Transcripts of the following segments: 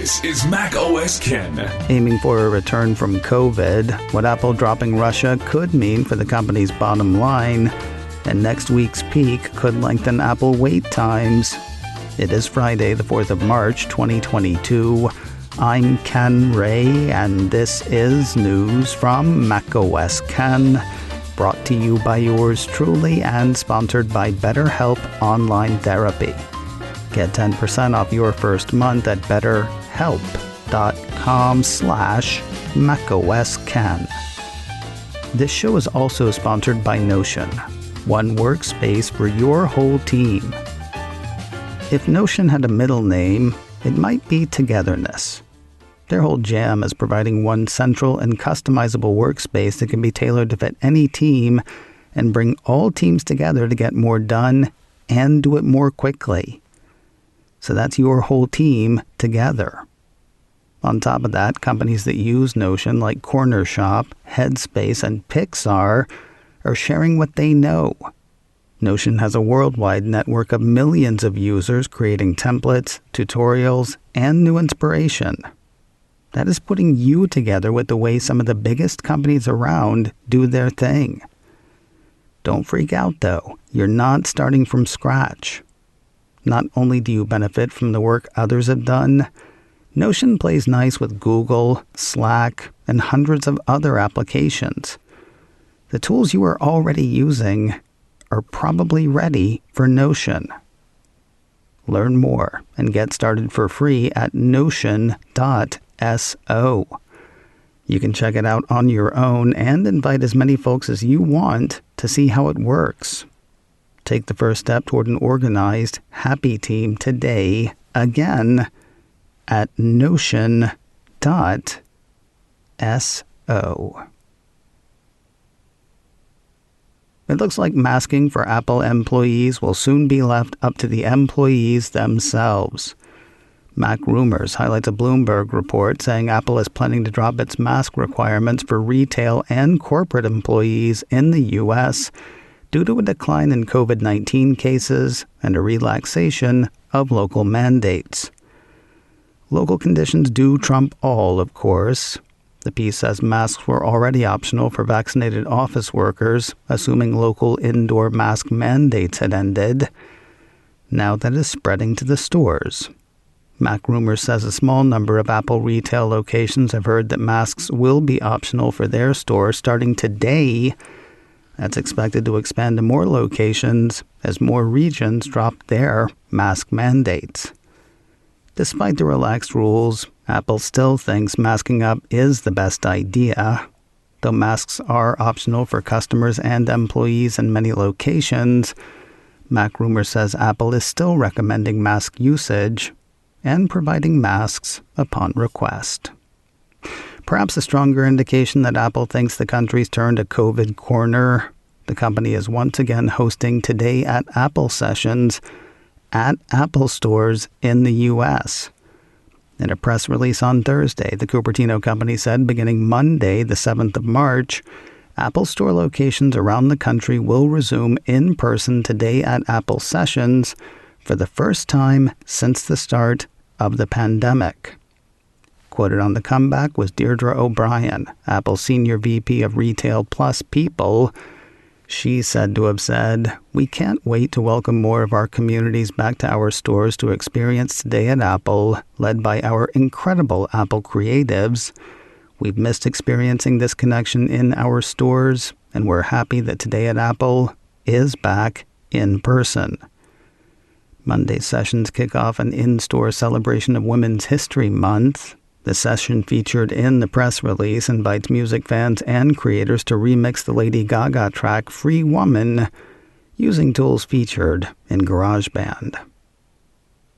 This is Mac OS Ken. Aiming for a return from COVID, what Apple dropping Russia could mean for the company's bottom line, and next week's peak could lengthen Apple wait times. It is Friday, the 4th of March, 2022. I'm Ken Ray, and this is news from Mac OS Ken, brought to you by yours truly and sponsored by BetterHelp Online Therapy. Get 10% off your first month at betterhelp.com/macosken. This show is also sponsored by Notion, one workspace for your whole team. If Notion had a middle name, it might be Togetherness. Their whole jam is providing one central and customizable workspace that can be tailored to fit any team and bring all teams together to get more done and do it more quickly. So that's your whole team together. On top of that, companies that use Notion like Cornershop, Headspace, and Pixar are sharing what they know. Notion has a worldwide network of millions of users creating templates, tutorials, and new inspiration. That is putting you together with the way some of the biggest companies around do their thing. Don't freak out, though. You're not starting from scratch. Not only do you benefit from the work others have done, Notion plays nice with Google, Slack, and hundreds of other applications. The tools you are already using are probably ready for Notion. Learn more and get started for free at notion.so. You can check it out on your own and invite as many folks as you want to see how it works. Take the first step toward an organized, happy team today, again, at notion.so. It looks like masking for Apple employees will soon be left up to the employees themselves. Mac Rumors highlights a Bloomberg report saying Apple is planning to drop its mask requirements for retail and corporate employees in the U.S., due to a decline in COVID-19 cases and a relaxation of local mandates. Local conditions do trump all, of course. The piece says masks were already optional for vaccinated office workers, assuming local indoor mask mandates had ended. Now that is spreading to the stores. Mac Rumors says a small number of Apple retail locations have heard that masks will be optional for their stores starting today. That's expected to expand to more locations as more regions drop their mask mandates. Despite the relaxed rules, Apple still thinks masking up is the best idea. Though masks are optional for customers and employees in many locations, Mac Rumor says Apple is still recommending mask usage and providing masks upon request. Perhaps a stronger indication that Apple thinks the country's turned a COVID corner. The company is once again hosting Today at Apple sessions at Apple stores in the U.S. In a press release on Thursday, the Cupertino company said beginning Monday, the 7th of March, Apple store locations around the country will resume in-person Today at Apple sessions for the first time since the start of the pandemic. Quoted on the comeback was Deirdre O'Brien, Apple's Senior VP of Retail Plus People. She's said to have said, "We can't wait to welcome more of our communities back to our stores to experience Today at Apple, led by our incredible Apple creatives. We've missed experiencing this connection in our stores, and we're happy that Today at Apple is back in person." Monday's sessions kick off an in-store celebration of Women's History Month. The session featured in the press release invites music fans and creators to remix the Lady Gaga track Free Woman using tools featured in GarageBand.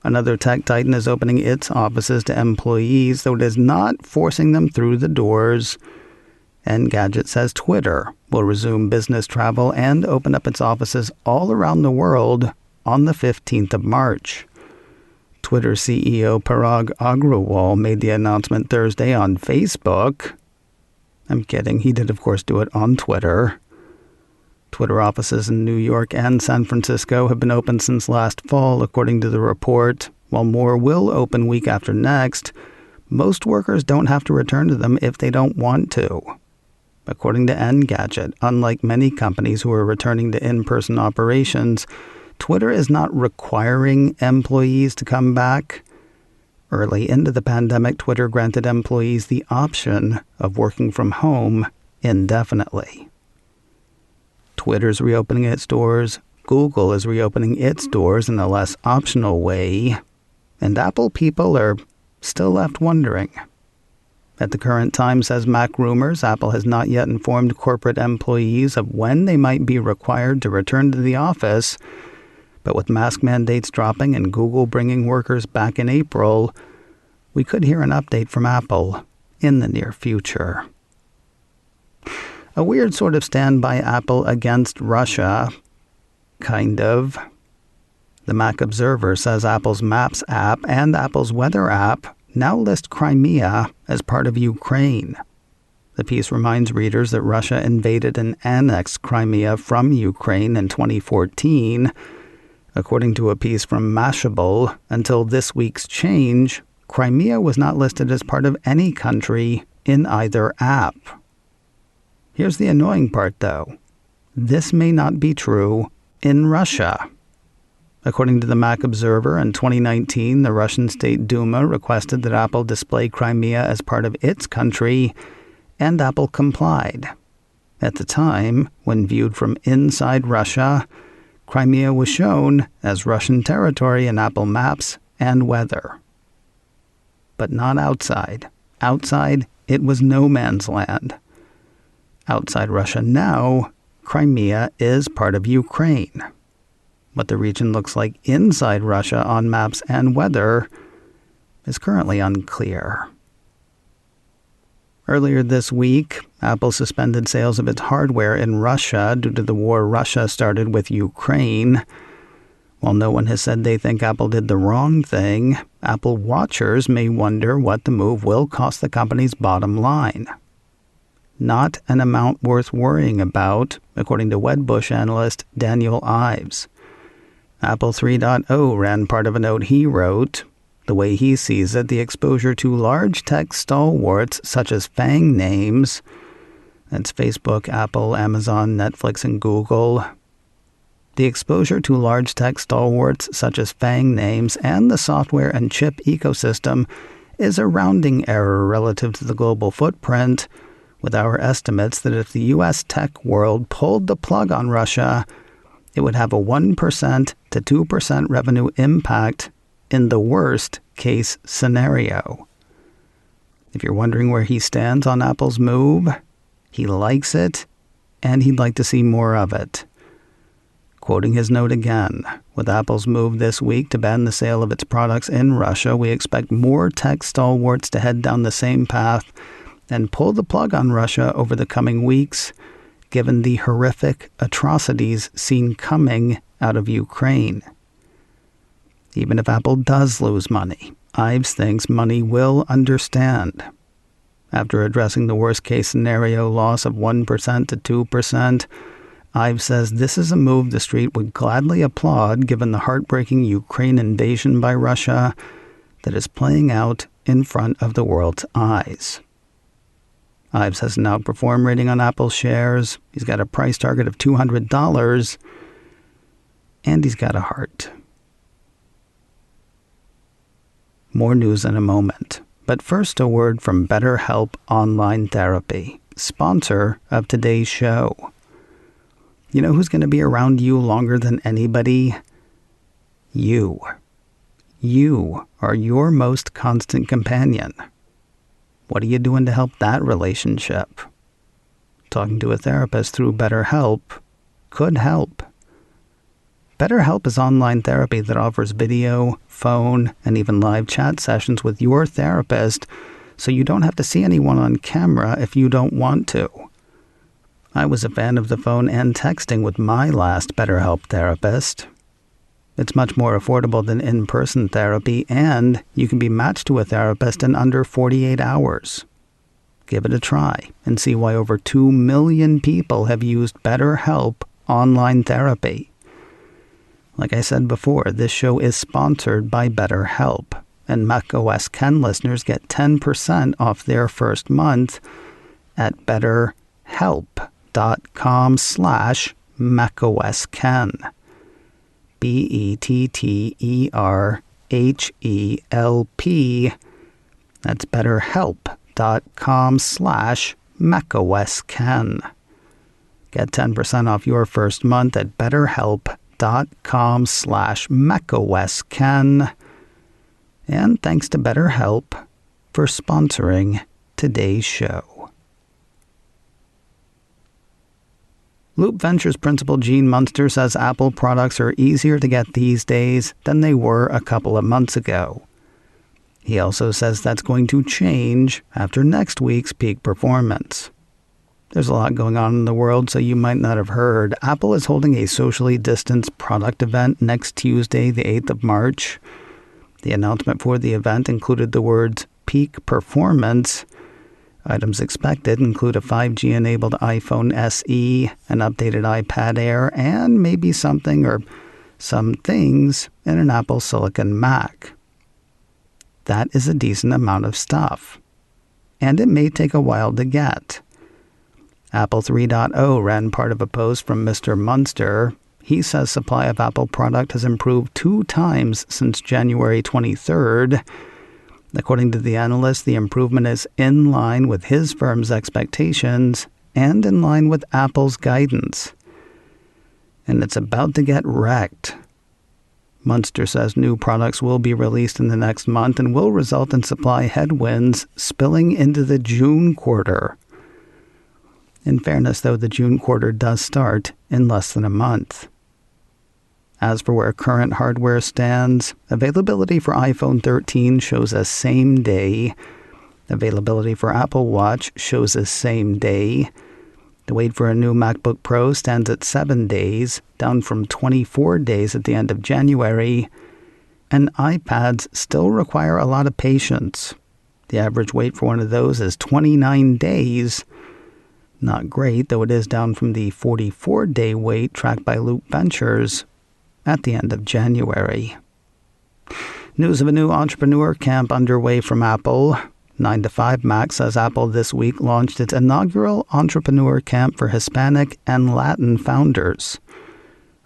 Another tech titan is opening its offices to employees, though it is not forcing them through the doors. Engadget says Twitter will resume business travel and open up its offices all around the world on the 15th of March. Twitter CEO Parag Agrawal made the announcement Thursday on Facebook. I'm kidding, he did of course do it on Twitter. Twitter offices in New York and San Francisco have been open since last fall, according to the report, while more will open week after next, most workers don't have to return to them if they don't want to. According to Engadget, unlike many companies who are returning to in-person operations, Twitter is not requiring employees to come back. Early into the pandemic, Twitter granted employees the option of working from home indefinitely. Twitter's reopening its doors, Google is reopening its doors in a less optional way, and Apple people are still left wondering. At the current time, says Mac Rumors, Apple has not yet informed corporate employees of when they might be required to return to the office, but with mask mandates dropping and Google bringing workers back in April, we could hear an update from Apple in the near future. A weird sort of stand by Apple against Russia. Kind of. The Mac Observer says Apple's Maps app and Apple's Weather app now list Crimea as part of Ukraine. The piece reminds readers that Russia invaded and annexed Crimea from Ukraine in 2014. According to a piece from Mashable, until this week's change, Crimea was not listed as part of any country in either app. Here's the annoying part, though. This may not be true in Russia. According to the Mac Observer, in 2019, the Russian State Duma requested that Apple display Crimea as part of its country, and Apple complied. At the time, when viewed from inside Russia, Crimea was shown as Russian territory in Apple Maps and Weather. But not outside. Outside, it was no man's land. Outside Russia now, Crimea is part of Ukraine. What the region looks like inside Russia on Maps and Weather is currently unclear. Earlier this week, Apple suspended sales of its hardware in Russia due to the war Russia started with Ukraine. While no one has said they think Apple did the wrong thing, Apple watchers may wonder what the move will cost the company's bottom line. Not an amount worth worrying about, according to Wedbush analyst Daniel Ives. Apple 3.0 ran part of a note he wrote. The way he sees it, the exposure to large tech stalwarts such as FANG names, that's Facebook, Apple, Amazon, Netflix, and Google. The exposure to large tech stalwarts such as FANG names and the software and chip ecosystem is a rounding error relative to the global footprint, with our estimates that if the U.S. tech world pulled the plug on Russia, it would have a 1% to 2% revenue impact in the worst case scenario. If you're wondering where he stands on Apple's move, he likes it, and he'd like to see more of it. Quoting his note again, with Apple's move this week to ban the sale of its products in Russia, we expect more tech stalwarts to head down the same path and pull the plug on Russia over the coming weeks, given the horrific atrocities seen coming out of Ukraine. Even if Apple does lose money, Ives thinks money will understand. After addressing the worst-case scenario loss of 1% to 2%, Ives says this is a move the street would gladly applaud given the heartbreaking Ukraine invasion by Russia that is playing out in front of the world's eyes. Ives has an outperform rating on Apple shares, he's got a price target of $200, and he's got a heart. More news in a moment, but first a word from BetterHelp Online Therapy, sponsor of today's show. You know who's going to be around you longer than anybody? You. You are your most constant companion. What are you doing to help that relationship? Talking to a therapist through BetterHelp could help. BetterHelp is online therapy that offers video, phone, and even live chat sessions with your therapist, so you don't have to see anyone on camera if you don't want to. I was a fan of the phone and texting with my last BetterHelp therapist. It's much more affordable than in-person therapy, and you can be matched to a therapist in under 48 hours. Give it a try and see why over 2 million people have used BetterHelp online therapy. Like I said before, this show is sponsored by BetterHelp, and macOS Ken listeners get 10% off their first month at betterhelp.com/macOSKen. BETTERHELP. That's betterhelp.com/macOSKen. Get 10% off your first month at betterhelp.com/macOSKen. And thanks to BetterHelp for sponsoring today's show. Loop Ventures principal Gene Munster says Apple products are easier to get these days than they were a couple of months ago. He also says that's going to change after next week's peak performance. There's a lot going on in the world, so you might not have heard. Apple is holding a socially distanced product event next Tuesday, the 8th of March. The announcement for the event included the words peak performance. Items expected include a 5G-enabled iPhone SE, an updated iPad Air, and maybe something or some things in an Apple Silicon Mac. That is a decent amount of stuff. And it may take a while to get. Apple 3.0 ran part of a post from Mr. Munster. He says supply of Apple product has improved 2 times since January 23rd. According to the analyst, the improvement is in line with his firm's expectations and in line with Apple's guidance. And it's about to get wrecked. Munster says new products will be released in the next month and will result in supply headwinds spilling into the June quarter. In fairness, though, the June quarter does start in less than a month. As for where current hardware stands, availability for iPhone 13 shows a same day. Availability for Apple Watch shows a same day. The wait for a new MacBook Pro stands at 7 days, down from 24 days at the end of January. And iPads still require a lot of patience. The average wait for one of those is 29 days. Not great, though it is down from the 44-day wait tracked by Loop Ventures at the end of January. News of a new entrepreneur camp underway from Apple. 9 to 5 Mac says Apple this week launched its inaugural entrepreneur camp for Hispanic and Latin founders.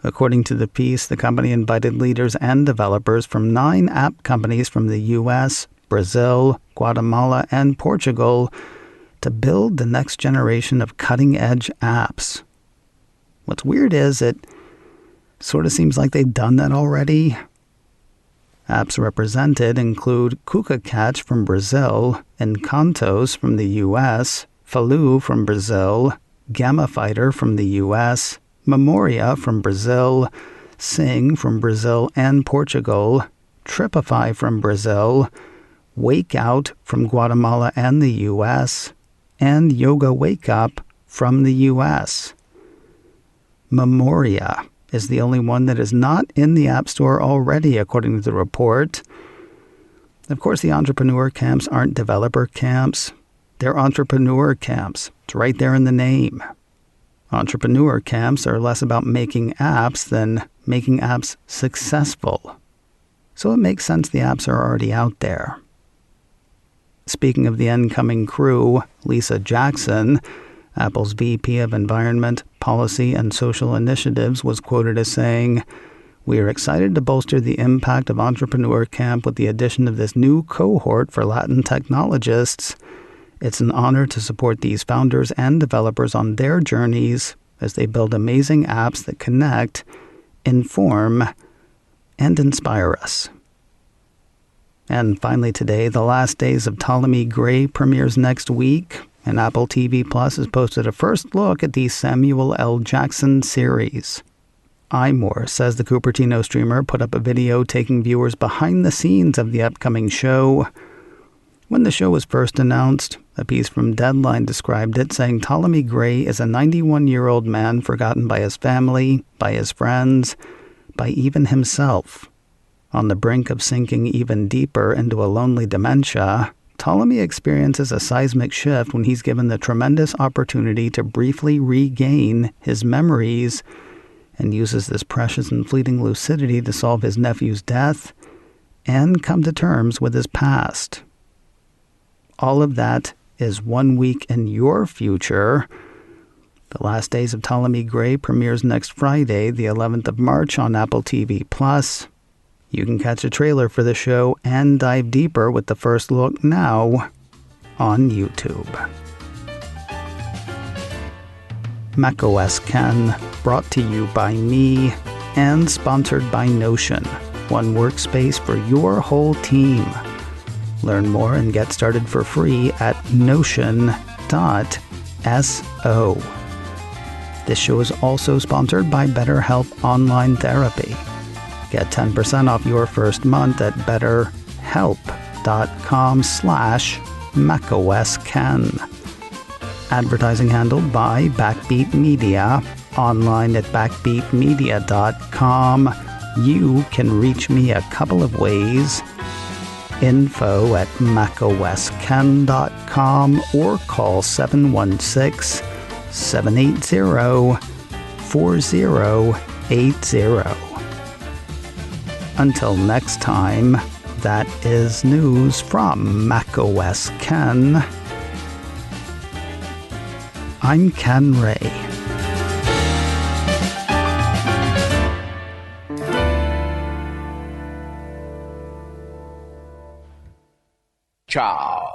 According to the piece, the company invited leaders and developers from 9 app companies from the U.S., Brazil, Guatemala, and Portugal to build the next generation of cutting-edge apps. What's weird is it sort of seems like they've done that already. Apps represented include KukaCatch from Brazil, Encantos from the U.S., Falu from Brazil, Gamma Fighter from the U.S., Memoria from Brazil, Sing from Brazil and Portugal, Tripify from Brazil, Wake Out from Guatemala and the U.S., and Yoga Wake Up from the U.S. Memoria is the only one that is not in the App Store already, according to the report. Of course, the entrepreneur camps aren't developer camps. They're entrepreneur camps. It's right there in the name. Entrepreneur camps are less about making apps than making apps successful. So it makes sense the apps are already out there. Speaking of the incoming crew, Lisa Jackson, Apple's VP of Environment, Policy, and Social Initiatives, was quoted as saying, "We are excited to bolster the impact of Entrepreneur Camp with the addition of this new cohort for Latin technologists. It's an honor to support these founders and developers on their journeys as they build amazing apps that connect, inform, and inspire us." And finally today, The Last Days of Ptolemy Gray premieres next week, and Apple TV Plus has posted a first look at the Samuel L. Jackson series. iMore says the Cupertino streamer put up a video taking viewers behind the scenes of the upcoming show. When the show was first announced, a piece from Deadline described it, saying Ptolemy Gray is a 91-year-old man forgotten by his family, by his friends, by even himself. On the brink of sinking even deeper into a lonely dementia, Ptolemy experiences a seismic shift when he's given the tremendous opportunity to briefly regain his memories and uses this precious and fleeting lucidity to solve his nephew's death and come to terms with his past. All of that is 1 week in your future. The Last Days of Ptolemy Gray premieres next Friday, the 11th of March on Apple TV+. You can catch a trailer for the show and dive deeper with the first look now on YouTube. macOS Ken, brought to you by me and sponsored by Notion, one workspace for your whole team. Learn more and get started for free at notion.so. This show is also sponsored by BetterHelp Online Therapy. Get 10% off your first month at betterhelp.com/macOSKen. Advertising handled by Backbeat Media, online at backbeatmedia.com. You can reach me a couple of ways. Info at macosken.com or call 716-780-4080. Until next time, that is news from macOS Ken. I'm Ken Ray. Ciao.